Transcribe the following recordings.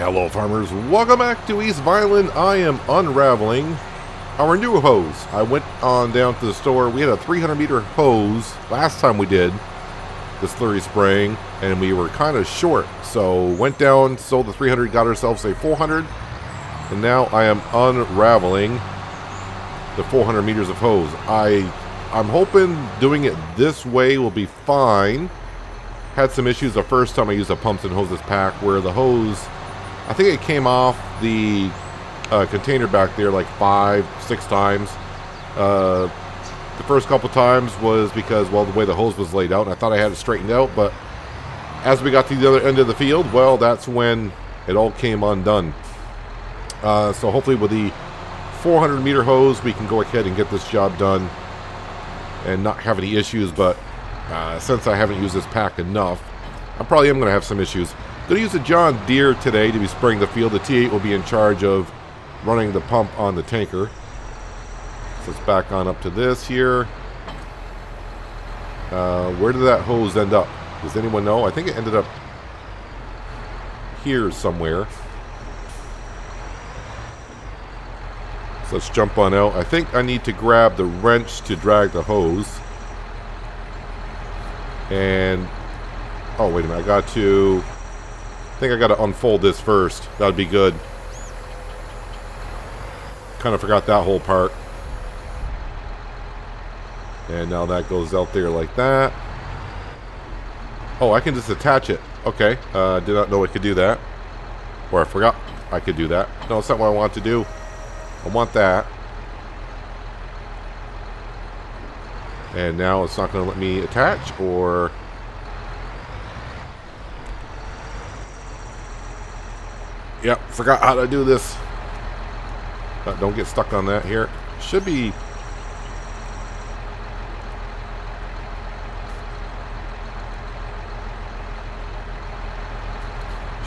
Hello farmers, welcome back to East Vineland. I am unraveling our new hose. I went on down to the store. We had a 300 meter hose last time we did the slurry spraying, and we were kind of short. So went down, sold the 300, got ourselves a 400, and now I am unraveling the 400 meters of hose. I'm hoping doing it this way will be fine. Had some issues the first time I used a pumps and hoses pack where the hose, I think it came off the container back there like 5-6 times. The first couple times was because, well, the way the hose was laid out, and I thought I had it straightened out, but as we got to the other end of the field, well, that's when it all came undone. So hopefully with the 400 meter hose, we can go ahead and get this job done and not have any issues, but since I haven't used this pack enough, I probably am going to have some issues. Going to use a John Deere today to be spraying the field. The T8 will be in charge of running the pump on the tanker. So let's back on up to this here. Where did that hose end up? Does anyone know? I think it ended up here somewhere. So let's jump on out. I think I need to grab the wrench to drag the hose. And, oh, wait a minute. I think I got to unfold this first. That would be good. Kind of forgot that whole part. And now that goes out there like that. Oh, I can just attach it. Okay. Did not know I could do that. Or I forgot I could do that. No, it's not what I want to do. I want that. And now it's not going to let me attach, or... Yep, forgot how to do this. Don't get stuck on that here. Should be...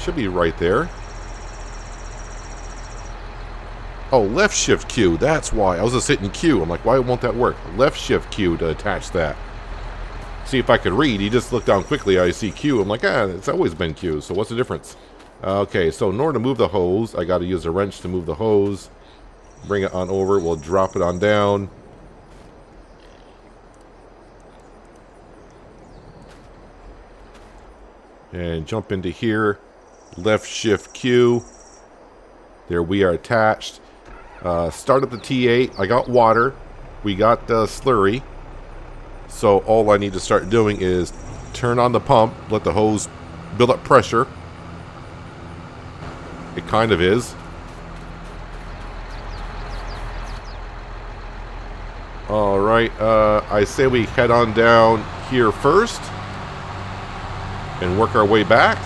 Should be right there. Oh, left shift Q. That's why. I was just hitting Q. I'm like, why won't that work? Left shift Q to attach that. See if I could read. You just look down quickly. I see Q. I'm like, it's always been Q. So what's the difference? Okay, so in order to move the hose, I got to use a wrench to move the hose. Bring it on over. We'll drop it on down. And jump into here. Left shift Q. There we are attached. Start up the T8. I got water. We got slurry. So all I need to start doing is turn on the pump. Let the hose build up pressure. It kind of is. Alright, I say we head on down here first and work our way back.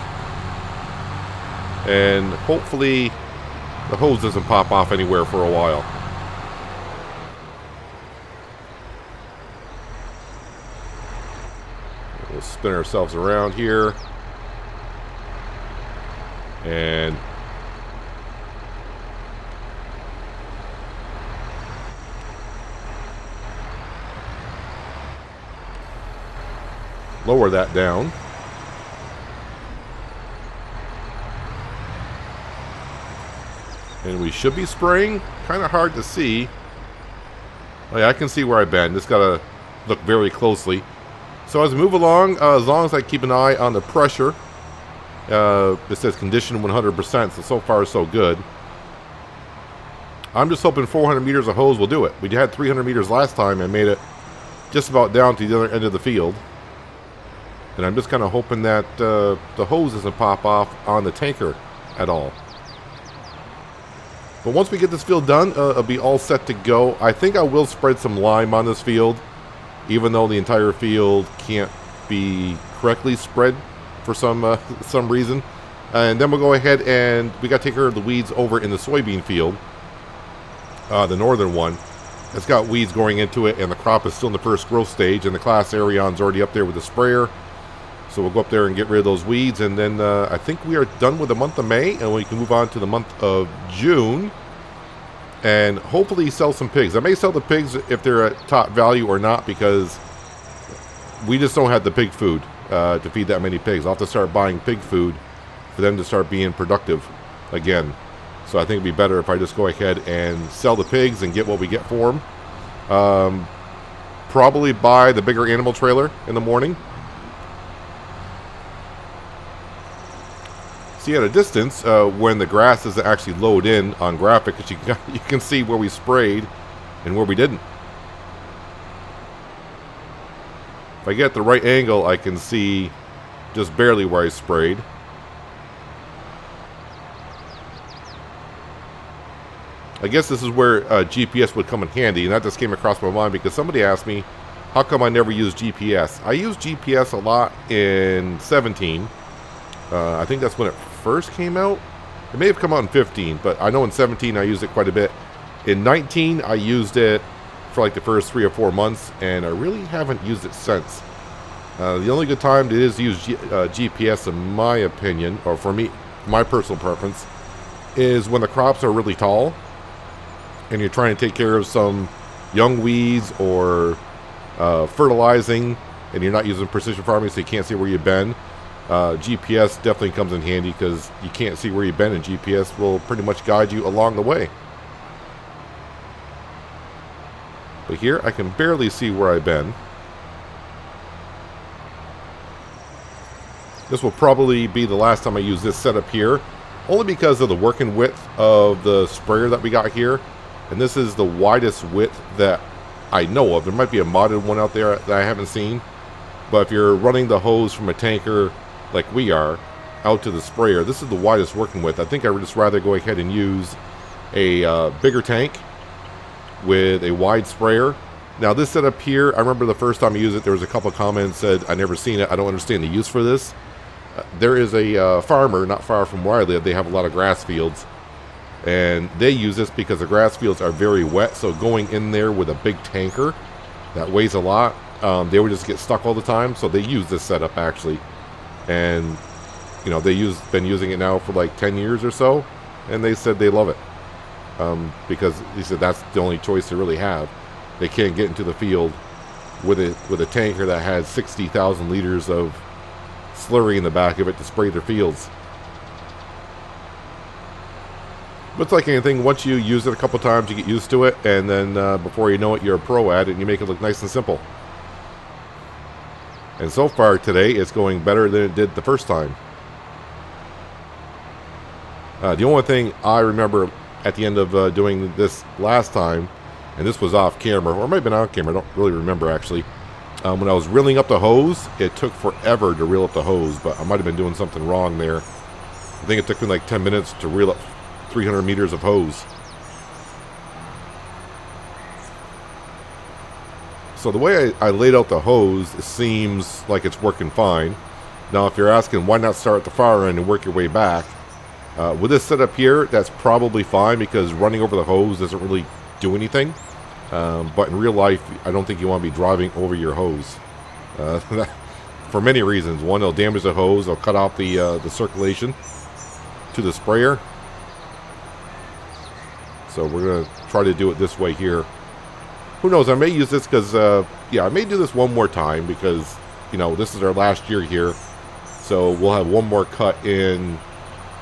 And hopefully the hose doesn't pop off anywhere for a while. We'll spin ourselves around here. And lower that down. And we should be spraying. Kind of hard to see. Oh, yeah, I can see where I've been. Just got to look very closely. So as we move along, as long as I keep an eye on the pressure, it says condition 100%, so far so good. I'm just hoping 400 meters of hose will do it. We had 300 meters last time and made it just about down to the other end of the field. And I'm just kind of hoping that the hose doesn't pop off on the tanker at all. But once we get this field done, it'll be all set to go. I think I will spread some lime on this field, even though the entire field can't be correctly spread for some reason. And then we'll go ahead and we got to take care of the weeds over in the soybean field, the northern one. It's got weeds going into it, and the crop is still in the first growth stage, and the class Arion's already up there with the sprayer. So we'll go up there and get rid of those weeds, and then I think we are done with the month of May, and we can move on to the month of June, and hopefully sell some pigs. I may sell the pigs if they're at top value or not, because we just don't have the pig food to feed that many pigs. I'll have to start buying pig food for them to start being productive. again. So I think it'd be better if I just go ahead and sell the pigs and get what we get for them. Probably buy the bigger animal trailer in the morning. See, at a distance, when the grass doesn't actually load in on graphics, you can see where we sprayed and where we didn't. If I get the right angle, I can see just barely where I sprayed. I guess this is where GPS would come in handy, and that just came across my mind because somebody asked me, how come I never use GPS? I used GPS a lot in 17. I think that's when it first came out. It may have come out in 15, but I know in 17 I used it quite a bit. In 19, I used it for like the first 3 or 4 months, and I really haven't used it since. The only good time to use GPS, in my opinion, or for me, my personal preference, is when the crops are really tall, and you're trying to take care of some young weeds or fertilizing, and you're not using precision farming, so you can't see where you've been. GPS definitely comes in handy because you can't see where you've been, and GPS will pretty much guide you along the way. But here, I can barely see where I've been. This will probably be the last time I use this setup here, only because of the working width of the sprayer that we got here. And this is the widest width that I know of. There might be a modded one out there that I haven't seen. But if you're running the hose from a tanker like we are out to the sprayer, this is the widest working width. I think I would just rather go ahead and use a bigger tank with a wide sprayer. Now this setup here, I remember the first time I used it, there was a couple of comments said, I never seen it, I don't understand the use for this. There is a farmer not far from where I live. They have a lot of grass fields, and they use this because the grass fields are very wet, so going in there with a big tanker that weighs a lot, they would just get stuck all the time. So they use this setup actually, and you know, been using it now for like 10 years or so, and they said they love it because he said that's the only choice they really have. They can't get into the field with a tanker that has 60,000 liters of slurry in the back of it to spray their fields. But it's like anything, once you use it a couple times, you get used to it, and then before you know it, you're a pro at it, and you make it look nice and simple. And so far today, it's going better than it did the first time. The only thing I remember at the end of doing this last time, and this was off camera, or it might have been on camera, I don't really remember actually. When I was reeling up the hose, it took forever to reel up the hose, but I might have been doing something wrong there. I think it took me like 10 minutes to reel up 300 meters of hose. So the way I laid out the hose, it seems like it's working fine. Now if you're asking why not start at the far end and work your way back, with this setup here, that's probably fine because running over the hose doesn't really do anything. But in real life, I don't think you want to be driving over your hose for many reasons. One, it'll damage the hose, it'll cut off the circulation to the sprayer. So we're going to try to do it this way here. Who knows, I may use this because, yeah, I may do this one more time because, you know, this is our last year here. So we'll have one more cut in,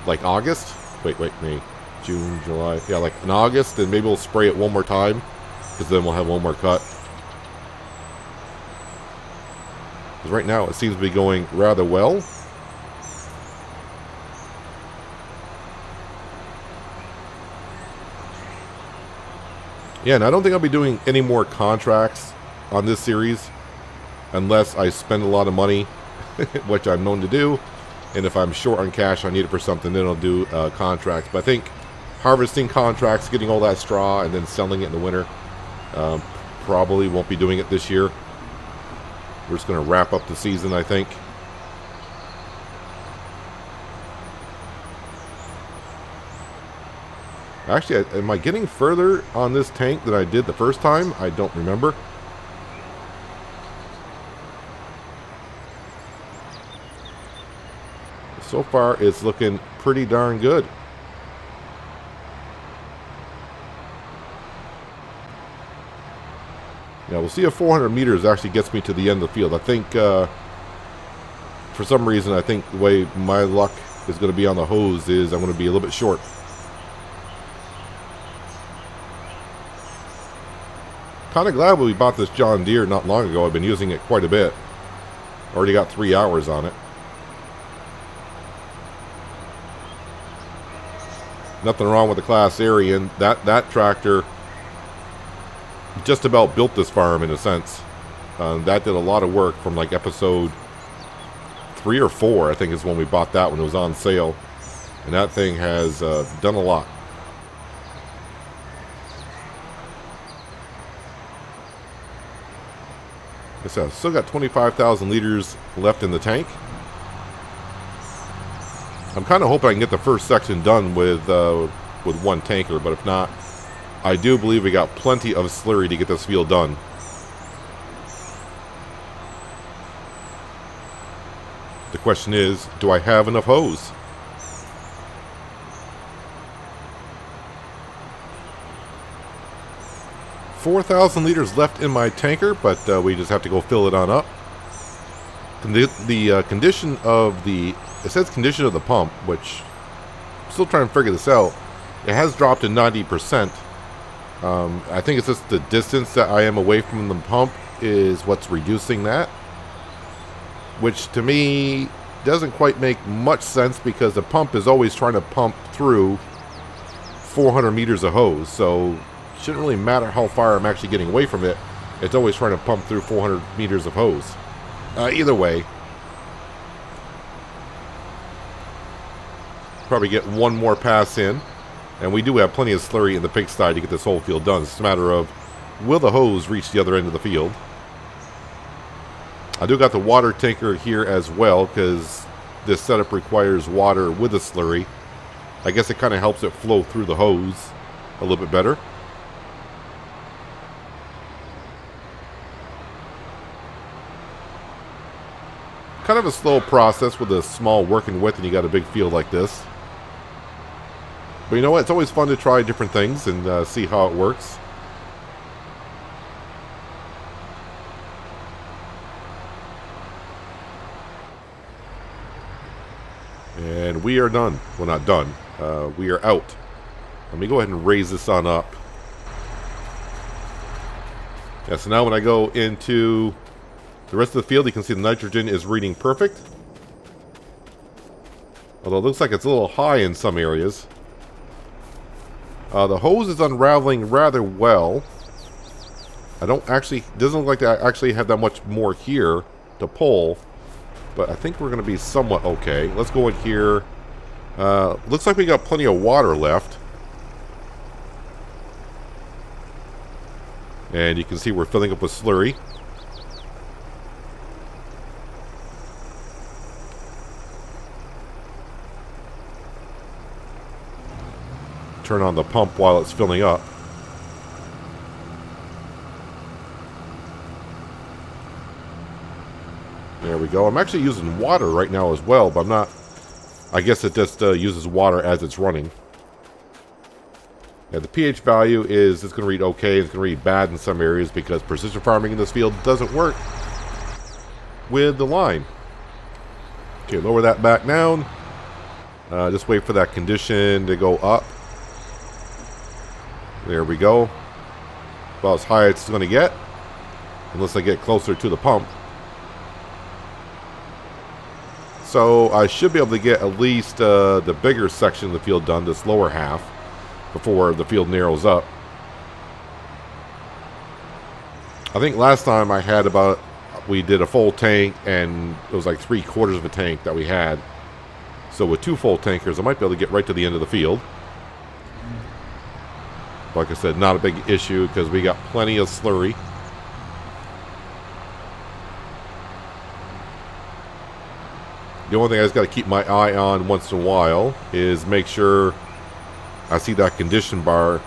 like, August. Wait, May, June, July. Yeah, like in August, and maybe we'll spray it one more time because then we'll have one more cut. Because right now it seems to be going rather well. Yeah, and I don't think I'll be doing any more contracts on this series unless I spend a lot of money, which I'm known to do. And if I'm short on cash, I need it for something, then I'll do contracts. But I think harvesting contracts, getting all that straw, and then selling it in the winter, probably won't be doing it this year. We're just going to wrap up the season, I think. Actually, am I getting further on this tank than I did the first time? I don't remember. So far, it's looking pretty darn good. Yeah, we'll see if 400 meters actually gets me to the end of the field. I think, for some reason, I think the way my luck is going to be on the hose is I'm going to be a little bit short. Kind of glad we bought this John Deere not long ago. I've been using it quite a bit. Already got 3 hours on it. Nothing wrong with the Class Arian. That tractor just about built this farm in a sense. That did a lot of work from like episode 3 or 4, I think is when we bought that when it was on sale. And that thing has done a lot. Like I said, I've still got 25,000 liters left in the tank. I'm kind of hoping I can get the first section done with one tanker, but if not, I do believe we got plenty of slurry to get this field done. The question is, do I have enough hose? $4,000 liters left in my tanker, but we just have to go fill it on up. The condition of the... It says condition of the pump, which I'm still trying to figure this out. It has dropped to 90%. I think it's just the distance that I am away from the pump is what's reducing that. Which to me doesn't quite make much sense because the pump is always trying to pump through 400 meters of hose. So it shouldn't really matter how far I'm actually getting away from it. It's always trying to pump through 400 meters of hose. Either way, probably get one more pass in, and we do have plenty of slurry in the pigsty to get this whole field done. It's just a matter of, will the hose reach the other end of the field? I do got the water tanker here as well, because this setup requires water with the slurry. I guess it kind of helps it flow through the hose a little bit better. Kind of a slow process with a small working width and you got a big field like this. But you know what? It's always fun to try different things and see how it works. And we are done. Well, not done. We are out. Let me go ahead and raise this on up. Yeah, so now when I go into the rest of the field, you can see the nitrogen is reading perfect. Although it looks like it's a little high in some areas. The hose is unraveling rather well. Doesn't look like I actually have that much more here to pull. But I think we're going to be somewhat okay. Let's go in here. Looks like we got plenty of water left. And you can see we're filling up with slurry. Turn on the pump while it's filling up. There we go. I'm actually using water right now as well, but I'm not... I guess it just uses water as it's running. Yeah, the pH value is... It's going to read okay. It's going to read bad in some areas because precision farming in this field doesn't work with the line. Okay, lower that back down. Just wait for that condition to go up. There we go. About as high as it's going to get. Unless I get closer to the pump. So I should be able to get at least the bigger section of the field done, this lower half, before the field narrows up. I think last time I had we did a full tank and it was like 3/4 of a tank that we had. So with 2 full tankers, I might be able to get right to the end of the field. Like I said, not a big issue because we got plenty of slurry. The only thing I just got to keep my eye on once in a while is make sure I see that condition bar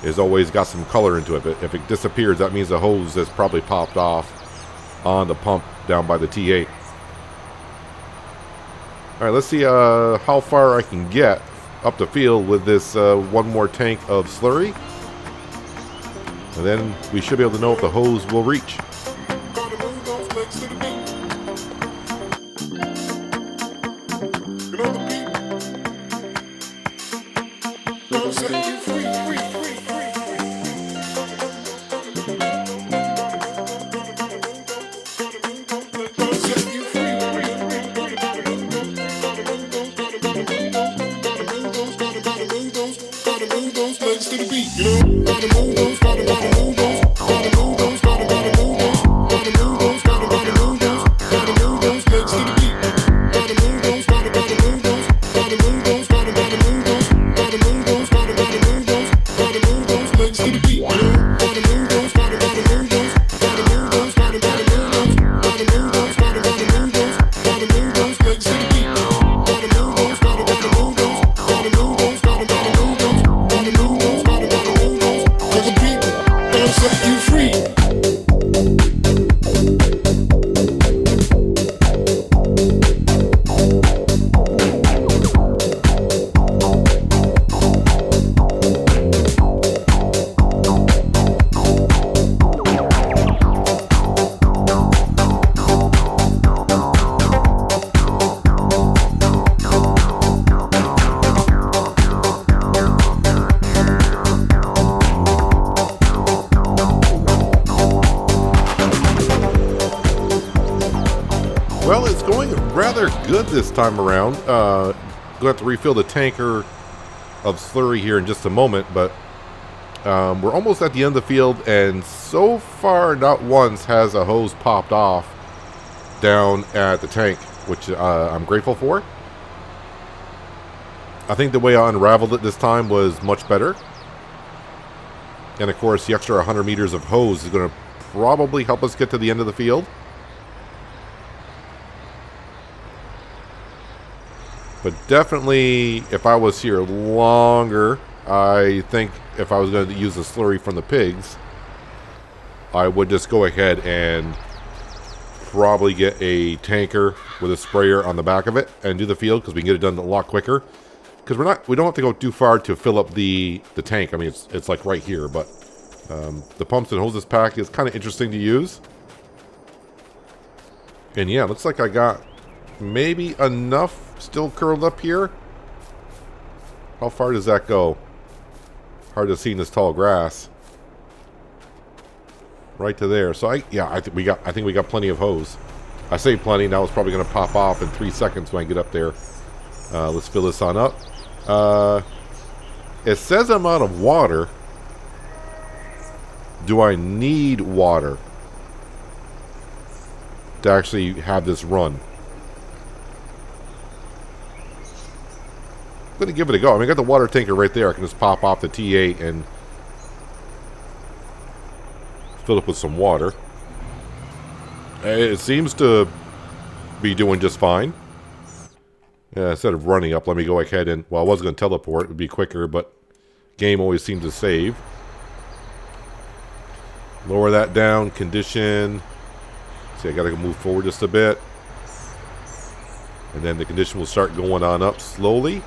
is always got some color into it. If it disappears, that means the hose has probably popped off on the pump down by the T8. Alright, let's see how far I can get up the field with this one more tank of slurry. And then we should be able to know if the hose will reach. You know the beat Well, it's going rather good this time around. Going to have to refill the tanker of slurry here in just a moment, but we're almost at the end of the field, and so far not once has a hose popped off down at the tank, which I'm grateful for. I think the way I unraveled it this time was much better. And of course, the extra 100 meters of hose is going to probably help us get to the end of the field. But definitely, if I was here longer, I think if I was going to use the slurry from the pigs, I would just go ahead and probably get a tanker with a sprayer on the back of it and do the field, because we can get it done a lot quicker. Because we don't have to go too far to fill up the tank. I mean, it's like right here, but the pumps and hoses pack is kind of interesting to use. And yeah, looks like I got maybe enough still curled up here. How far does that go? Hard to see in this tall grass. Right to there. So I think we got plenty of hose. I say plenty. Now it's probably going to pop off in 3 seconds when I get up there. Let's fill this on up. It says I'm out of water. Do I need water to actually have this run? I'm going to give it a go. I mean, I got the water tanker right there. I can just pop off the T8 and fill it with some water. It seems to be doing just fine. Yeah, instead of running up, let me go ahead and... Well, I was going to teleport. It would be quicker, but game always seems to save. Lower that down. Condition. See, I got to move forward just a bit. And then the condition will start going on up slowly.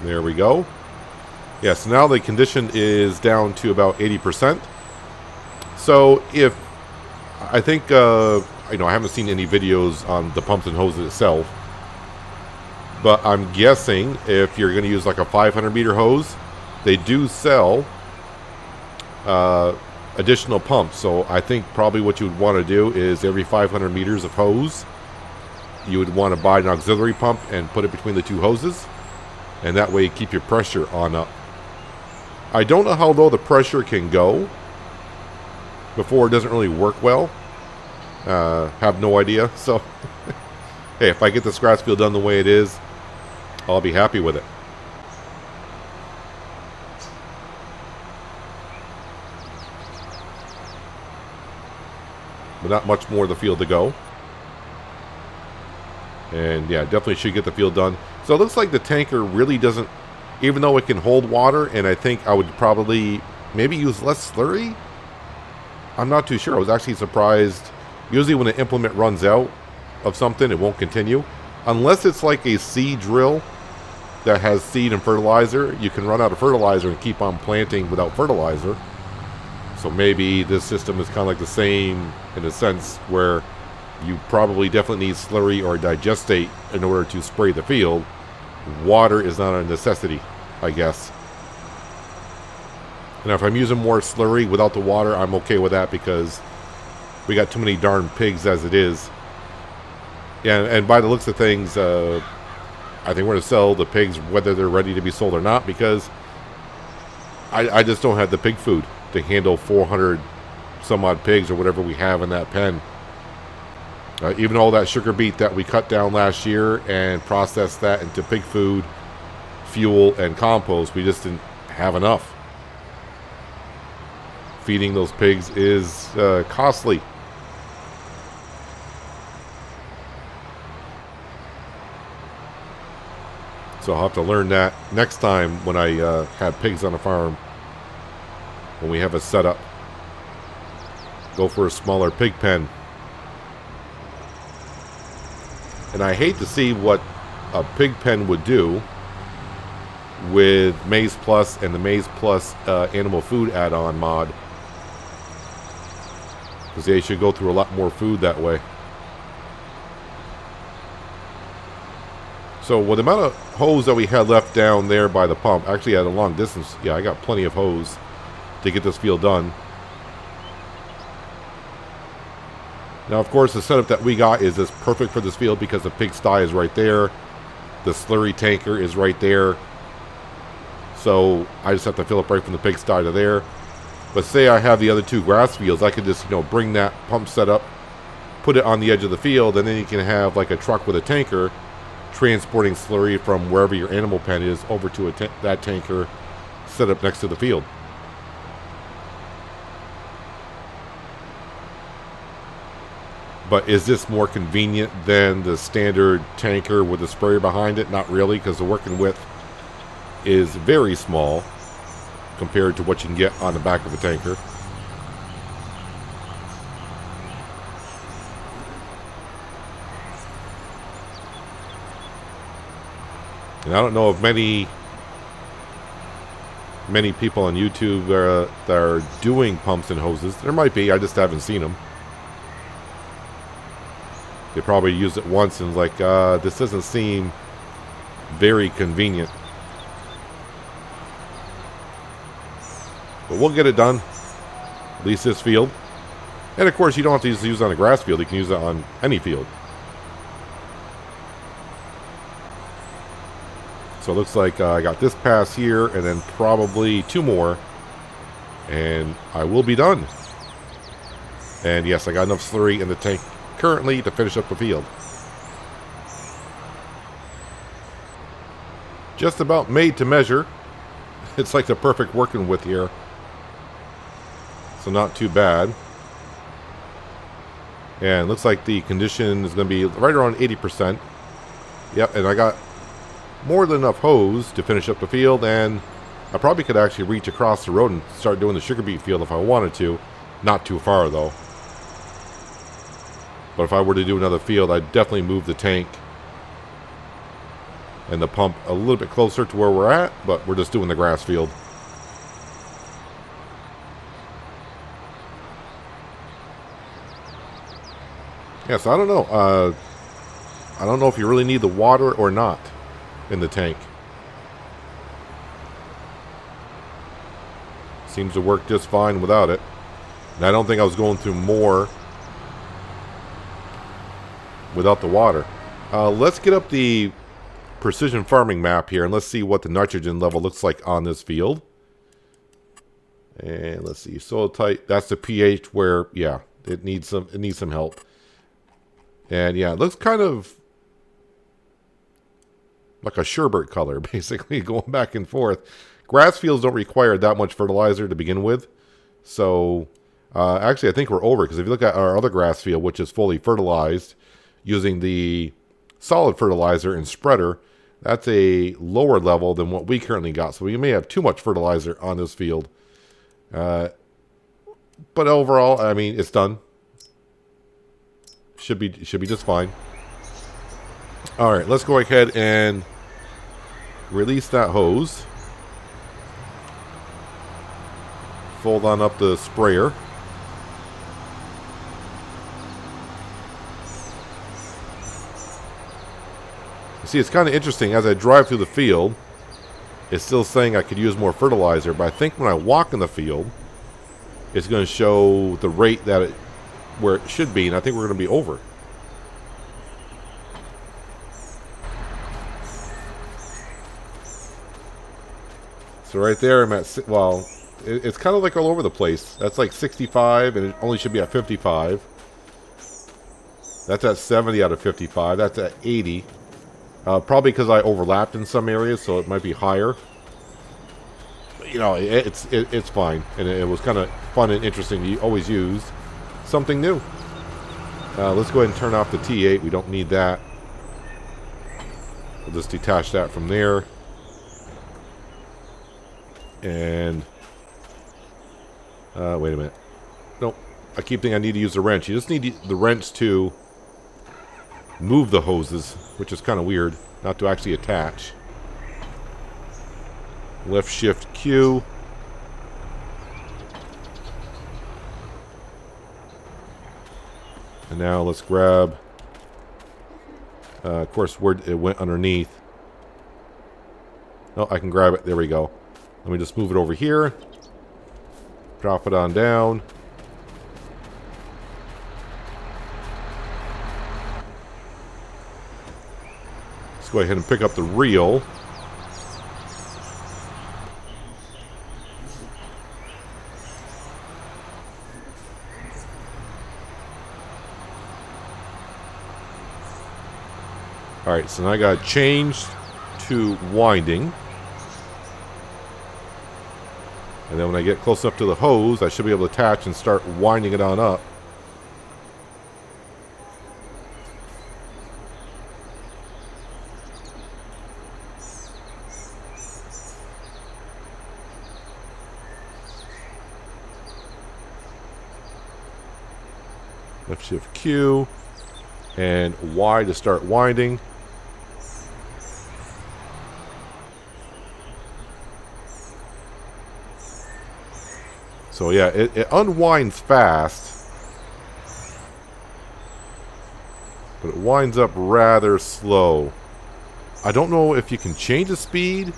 There we go. Yeah, so now the condition is down to about 80%. So if... I think... I haven't seen any videos on the pumps and hoses itself, but I'm guessing if you're going to use like a 500 meter hose, they do sell additional pumps. So I think probably what you would want to do is every 500 meters of hose, you would want to buy an auxiliary pump and put it between the two hoses, and that way you keep your pressure on up. I don't know how low the pressure can go before it doesn't really work well. Have no idea. So, hey, if I get this grass field done the way it is, I'll be happy with it. But not much more of the field to go. And yeah, definitely should get the field done. So it looks like the tanker really doesn't, even though it can hold water, and I think I would probably maybe use less slurry. I'm not too sure. I was actually surprised. Usually when an implement runs out of something, it won't continue. Unless it's like a seed drill that has seed and fertilizer. You can run out of fertilizer and keep on planting without fertilizer. So maybe this system is kind of like the same in a sense where you probably definitely need slurry or digestate in order to spray the field. Water is not a necessity, I guess. And if I'm using more slurry without the water, I'm okay with that because we got too many darn pigs as it is. Yeah, and by the looks of things, I think we're going to sell the pigs whether they're ready to be sold or not, because I just don't have the pig food to handle 400 some odd pigs or whatever we have in that pen. Even all that sugar beet that we cut down last year and processed that into pig food, fuel, and compost, we just didn't have enough. Feeding those pigs is costly. So I'll have to learn that next time when I have pigs on a farm. When we have a setup. Go for a smaller pig pen. And I hate to see what a pig pen would do with Maize Plus and the Maize Plus animal food add-on mod. Because they should go through a lot more food that way. So with the amount of hose that we had left down there by the pump, actually at a long distance, yeah, I got plenty of hose to get this field done. Now, of course, the setup that we got is perfect for this field because the pigsty is right there. The slurry tanker is right there. So I just have to fill up right from the pigsty to there. But say I have the other two grass fields, I could just, bring that pump set up, put it on the edge of the field, and then you can have like a truck with a tanker transporting slurry from wherever your animal pen is over to that tanker set up next to the field. But is this more convenient than the standard tanker with a sprayer behind it? Not really, because the working width is very small compared to what you can get on the back of a tanker. And I don't know if many people on YouTube that are doing pumps and hoses. There might be, I just haven't seen them. They probably used it once and was like, this doesn't seem very convenient. But we'll get it done. At least this field. And of course, you don't have to use it on a grass field. You can use it on any field. So it looks like I got this pass here and then probably 2 more. And I will be done. And yes, I got enough slurry in the tank currently to finish up the field. Just about made to measure. It's like the perfect working width here. So not too bad. And looks like the condition is going to be right around 80%. Yep, and I got more than enough hose to finish up the field, and I probably could actually reach across the road and start doing the sugar beet field if I wanted to. Not too far though. But if I were to do another field, I'd definitely move the tank and the pump a little bit closer to where we're at, but we're just doing the grass field. Yeah, so I don't know. I don't know if you really need the water or not in the tank. Seems to work just fine without it. And I don't think I was going through more without the water. Let's get up the precision farming map here and let's see what the nitrogen level looks like on this field. And let's see, soil type, that's the pH where, yeah, it needs some help. And yeah, it looks kind of like a sherbet color, basically, going back and forth. Grass fields don't require that much fertilizer to begin with. So, actually, I think we're over, because if you look at our other grass field, which is fully fertilized, using the solid fertilizer and spreader, that's a lower level than what we currently got. So we may have too much fertilizer on this field. But overall, I mean, it's done. Should be just fine. All right, let's go ahead and release that hose. Fold on up the sprayer. See, it's kind of interesting. As I drive through the field, it's still saying I could use more fertilizer, but I think when I walk in the field, it's going to show the rate that where it should be, and I think we're going to be over. So right there, I'm at, well, it's kind of like all over the place. That's like 65, and it only should be at 55. That's at 70 out of 55. That's at 80. Probably because I overlapped in some areas, so it might be higher. But, you know, it's fine, and it was kind of fun and interesting to always use something new. Let's go ahead and turn off the T8. We don't need that. We'll just detach that from there. And wait a minute. Nope. I keep thinking I need to use the wrench. You just need the wrench to move the hoses, which is kind of weird, not to actually attach. Left shift Q. And now let's grab, of course, where it went underneath. Oh, I can grab it. There we go. Let me just move it over here. Drop it on down. go ahead and pick up the reel. Alright, so now I got to change to winding. And then when I get close enough to the hose, I should be able to attach and start winding it on up. Left shift Q and Y to start winding. So yeah, it unwinds fast, but it winds up rather slow. I don't know if you can change the speed.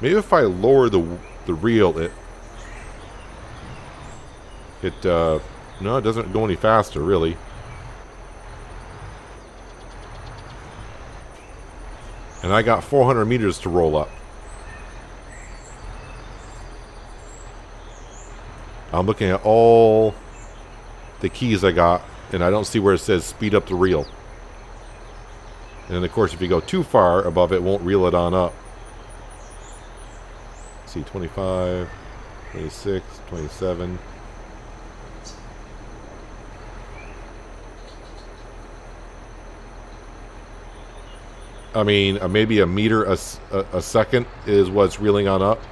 Maybe if I lower the reel, no, it doesn't go any faster, really. And I got 400 meters to roll up. I'm looking at all the keys I got, and I don't see where it says speed up the reel. And then, of course, if you go too far above it, it won't reel it on up. Let's see, 25, 26, 27. I mean, maybe a meter a second is what's reeling on up.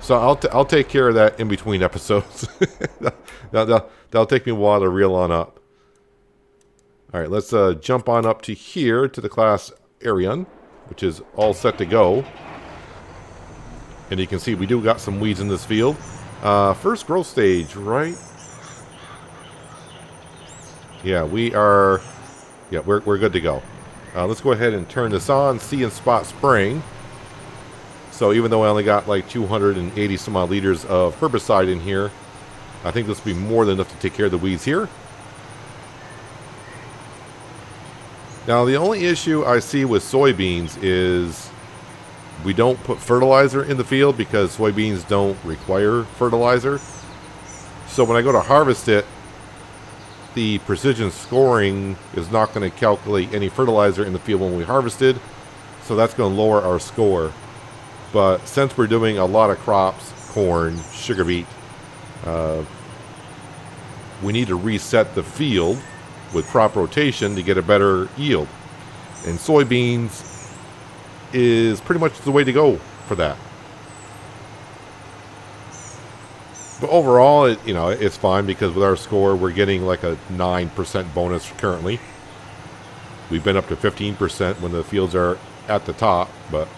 So I'll take care of that in between episodes. That'll take me a while to reel on up. All right, let's jump on up to here to the class Arion, which is all set to go. And you can see we do got some weeds in this field. First growth stage, right? Yeah, we're good to go. Let's go ahead and turn this on. See and spot spraying. So even though I only got like 280 some odd liters of herbicide in here, I think this will be more than enough to take care of the weeds here. Now the only issue I see with soybeans is we don't put fertilizer in the field because soybeans don't require fertilizer. So when I go to harvest it, the precision scoring is not going to calculate any fertilizer in the field when we harvested. So that's going to lower our score. But since we're doing a lot of crops, corn, sugar beet, we need to reset the field with crop rotation to get a better yield. And soybeans is pretty much the way to go for that. But overall, it's fine because with our score, we're getting like a 9% bonus currently. We've been up to 15% when the fields are at the top, but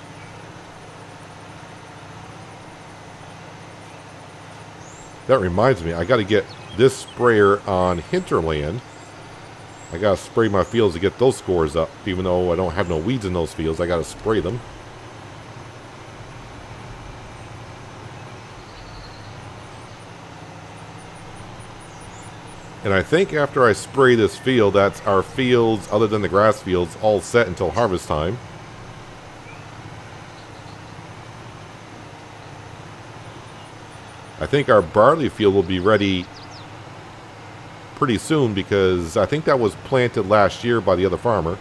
that reminds me, I got to get this sprayer on hinterland. I got to spray my fields to get those scores up. Even though I don't have no weeds in those fields, I got to spray them. And I think after I spray this field, that's our fields, other than the grass fields, all set until harvest time. I think our barley field will be ready pretty soon because I think that was planted last year by the other farmer.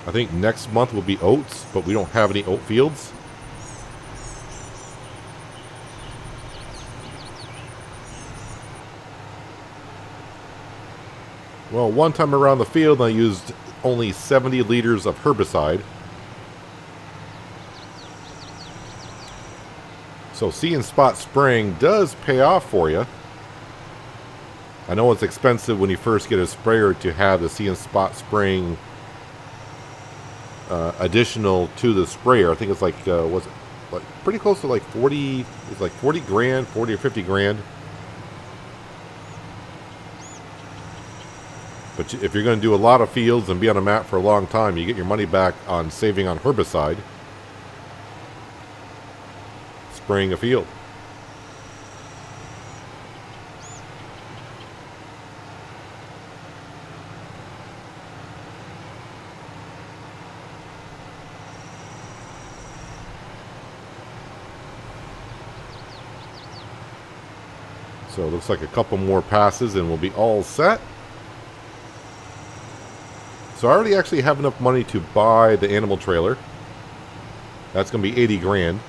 I think next month will be oats, but we don't have any oat fields. Well, one time around the field I used only 70 liters of herbicide. So see and spot spraying does pay off for you. I know it's expensive when you first get a sprayer to have the see and spot spraying additional to the sprayer. I think it's like, was it like pretty close to like 40, it's like 40 grand, 40 or 50 grand. But if you're going to do a lot of fields and be on a map for a long time, you get your money back on saving on herbicide. Spraying a field. So it looks like a couple more passes and we'll be all set. So I already actually have enough money to buy the animal trailer. That's going to be 80 grand.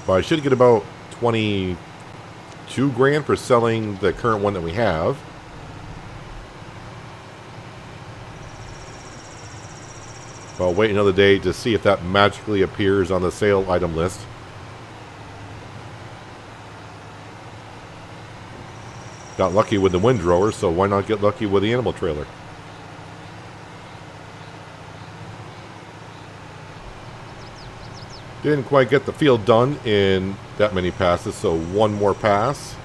But I should get about 22 grand for selling the current one that we have. But I'll wait another day to see if that magically appears on the sale item list. Got lucky with the windrower, so why not get lucky with the animal trailer? Didn't quite get the field done in that many passes, so one more pass.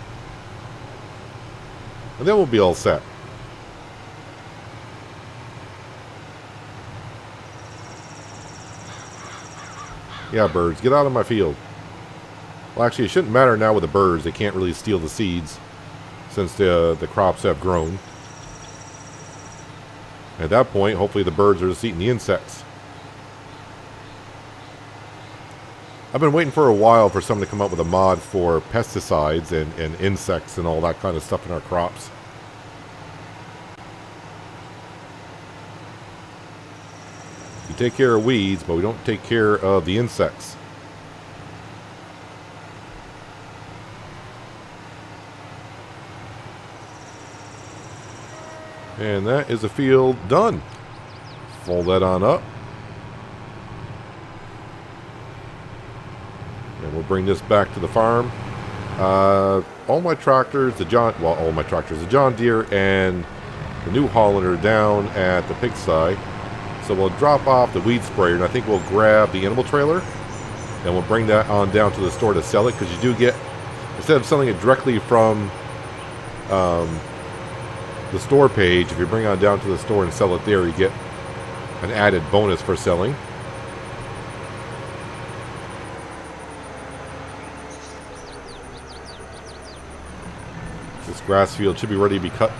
And then we'll be all set. Yeah, birds, get out of my field. Well, actually, it shouldn't matter now with the birds. They can't really steal the seeds since the crops have grown. At that point, hopefully the birds are just eating the insects. I've been waiting for a while for someone to come up with a mod for pesticides and insects and all that kind of stuff in our crops. We take care of weeds, but we don't take care of the insects. And that is the field done. Fold that on up. And we'll bring this back to the farm. All my tractors, the John Deere and the New Holland are down at the pigsty. So we'll drop off the weed sprayer, and I think we'll grab the animal trailer, and we'll bring that on down to the store to sell it, because you do get, instead of selling it directly from the store page, if you bring on down to the store and sell it there, you get an added bonus for selling. This grass field should be ready to be cut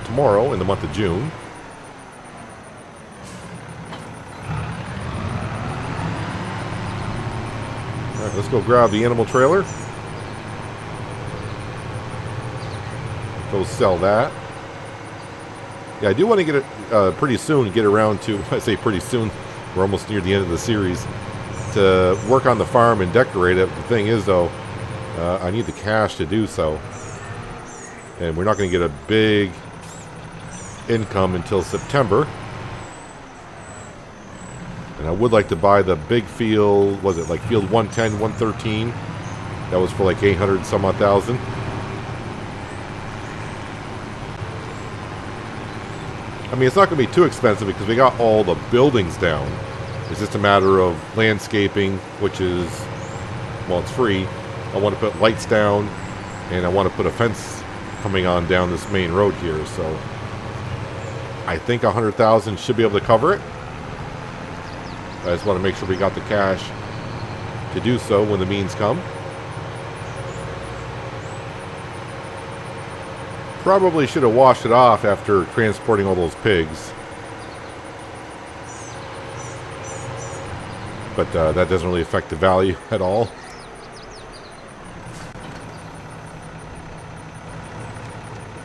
tomorrow in the month of June. Alright, let's go grab the animal trailer. Go sell that. Yeah, I do want to get it pretty soon, get around to, I say pretty soon, we're almost near the end of the series, to work on the farm and decorate it. The thing is, though, I need the cash to do so. And we're not going to get a big income until September. And I would like to buy the big field, was it like field 110, 113? That was for like 800 some odd thousand. I mean, it's not going to be too expensive because we got all the buildings down. It's just a matter of landscaping, which is, well, it's free. I want to put lights down, and I want to put a fence coming on down this main road here. So I think 100,000 should be able to cover it. I just want to make sure we got the cash to do so when the means come. Probably should have washed it off after transporting all those pigs. But that doesn't really affect the value at all.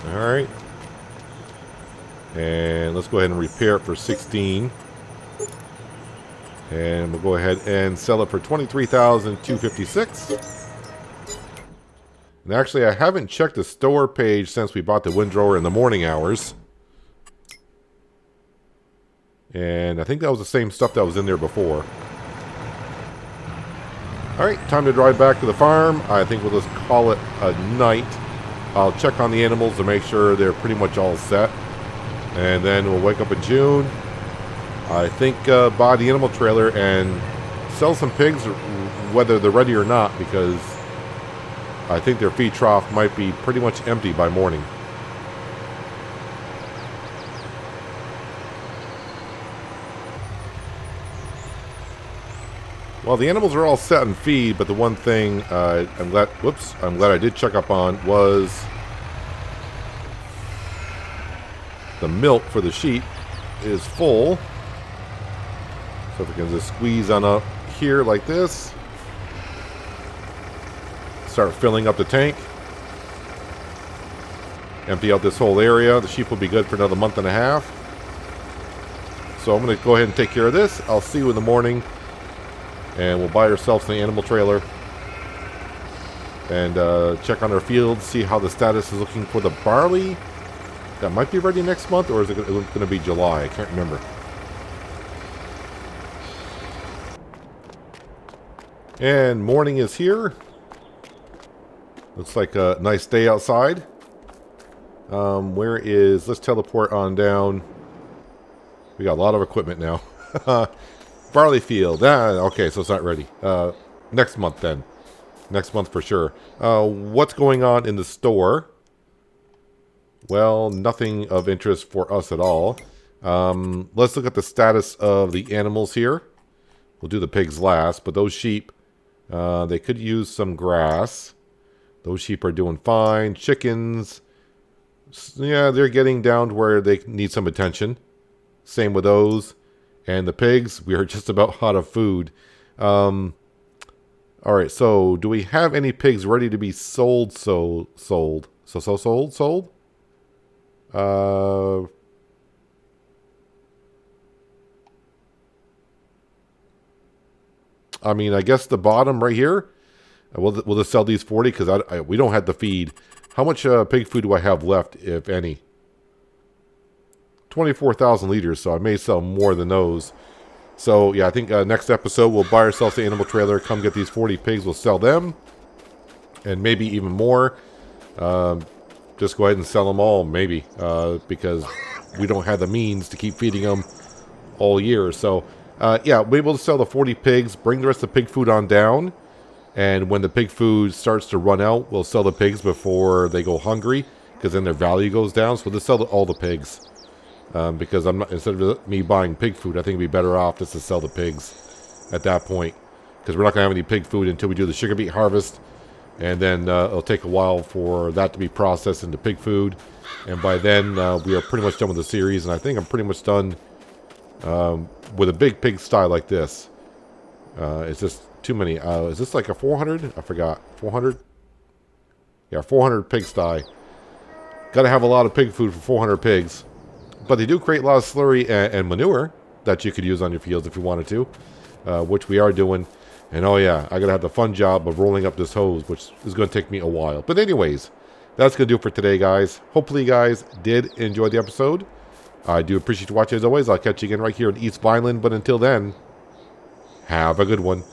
Alright. And let's go ahead and repair it for 16. And we'll go ahead and sell it for $23,256. And actually, I haven't checked the store page since we bought the windrower in the morning hours. And I think that was the same stuff that was in there before. Alright, time to drive back to the farm. I think we'll just call it a night. I'll check on the animals to make sure they're pretty much all set. And then we'll wake up in June. I think buy the animal trailer and sell some pigs, whether they're ready or not, because I think their feed trough might be pretty much empty by morning. Well, the animals are all set in feed, but the one thing I'm glad I did check up on was the milk for the sheep is full. So if we can just squeeze on up here like this, start filling up the tank. empty out this whole area. The sheep will be good for another month and a half. So I'm going to go ahead and take care of this. I'll see you in the morning. And we'll buy ourselves an animal trailer. And check on our fields, see how the status is looking for the barley. That might be ready next month, or is it going to be July? I can't remember. And morning is here. Looks like a nice day outside. Let's teleport on down. We got a lot of equipment now. Barley field. Okay, so it's not ready. Next month then. Next month for sure. What's going on in the store? Well, nothing of interest for us at all. Let's look at the status of the animals here. We'll do the pigs last, but those sheep, they could use some grass. Those sheep are doing fine. Chickens, yeah, they're getting down to where they need some attention. Same with those. And the pigs, we are just about out of food. All right, so do we have any pigs ready to be sold? Sold. I mean, I guess the bottom right here. We'll just sell these 40 because we don't have the feed. How much pig food do I have left, if any? 24,000 liters, so I may sell more than those. So, yeah, I think next episode we'll buy ourselves the animal trailer, come get these 40 pigs, we'll sell them. And maybe even more. Just go ahead and sell them all, maybe. Because we don't have the means to keep feeding them all year. So, yeah, we'll be able to sell the 40 pigs, bring the rest of the pig food on down. And when the pig food starts to run out, we'll sell the pigs before they go hungry. Because then their value goes down. So we'll just sell all the pigs. Because instead of me buying pig food, I think it'd be better off just to sell the pigs at that point. Because we're not going to have any pig food until we do the sugar beet harvest. And then it'll take a while for that to be processed into pig food. And by then, we are pretty much done with the series. And I think I'm pretty much done with a big pig sty like this. It's just too many. Is this like a 400? I forgot. 400? Yeah, 400 pig sty. Got to have a lot of pig food for 400 pigs. But they do create a lot of slurry and manure that you could use on your fields if you wanted to. Which we are doing. And oh yeah, I got to have the fun job of rolling up this hose, which is going to take me a while. But anyways, that's going to do it for today, guys. Hopefully you guys did enjoy the episode. I do appreciate you watching as always. I'll catch you again right here in East Vineland. But until then, have a good one.